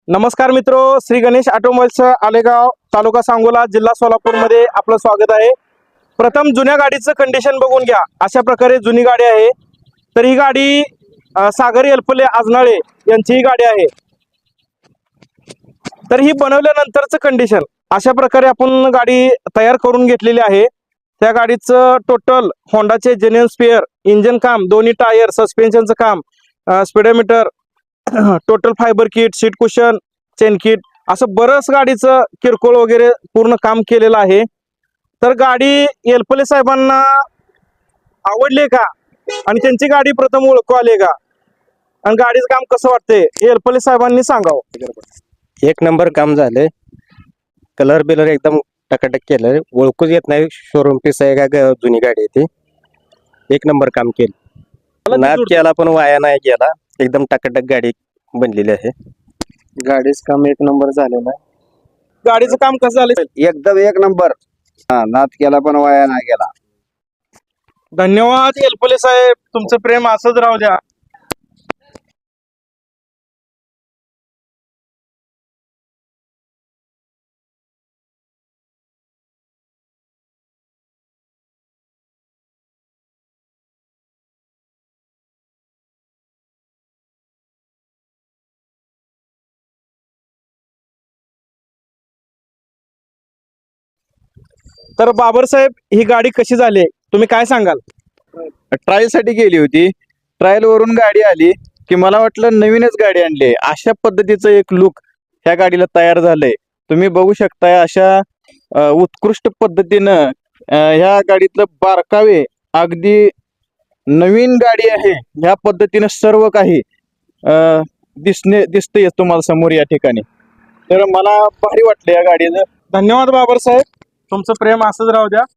नमस्कार मित्रो, श्री गणेश ऑटोमोबाईल्स आलेगाव, तालुका सांगोला, जिल्हा सोलापूर मध्ये आपलं स्वागत आहे। प्रथम जुन्या गाडीचं कंडिशन बघून घ्या। अशा प्रकारे जुनी गाडी आहे। तर ही गाडी सागर एलपले आजनाळे यांची ही गाडी आहे। तर ही बनवल्यानंतरचं कंडिशन अशा प्रकारे आपण गाडी तयार करून घेतलेली आहे। त्या गाडीचं टोटल होंडाचे जेन्युइन स्पेअर, इंजन काम, दोन्ही टायर, सस्पेन्शनचं काम, speedometer, total fibre kit, seat cushion, chain kit, असं बरंच गाडीचं किरकोळ वगैरे पूर्ण काम केलेलं आहे। तर गाडी एलपले साहेबांना आवडली का आणि त्यांची गाडी प्रथम ओळखू आली का आणि गाडीचं काम कसं वाटतंय हे एलपले साहेबांनी सांगावं। एक नंबर काम झाले। कलर बिलर एकदम टकाटक केलं, ओळखूच येत नाही शोरूम पीस आहे का जुनी गाडी आहे ती। एक नंबर काम केलं, नाद केला पण वाया नाही गेला, एकदम टकाटक गाडी बनलेली आहे। गाडीच काम एक नंबर झालेलं आहे। गाडीचं काम कसं झालं? एकदम एक नंबर, नाद केला पण वाया नाही गेला। धन्यवाद एलपले साहेब, तुमचं प्रेम असंच राहू द्या। तर बाबर साहेब, ही गाडी कशी झाली तुम्ही काय सांगाल? ट्रायल साठी गेली होती, ट्रायल वरून गाडी आली की मला वाटलं नवीनच गाडी आणली। अशा पद्धतीचं एक लुक ह्या गाडीला तयार झालंय, तुम्ही बघू शकताय। अशा उत्कृष्ट पद्धतीनं ह्या गाडीतलं बारकावे अगदी नवीन गाडी आहे ह्या पद्धतीनं सर्व काही दिसतंय तुम्हाला समोर या ठिकाणी। तर मला भारी वाटलं या गाडीचं। धन्यवाद बाबर साहेब, तुमचं प्रेम असंच राहू द्या।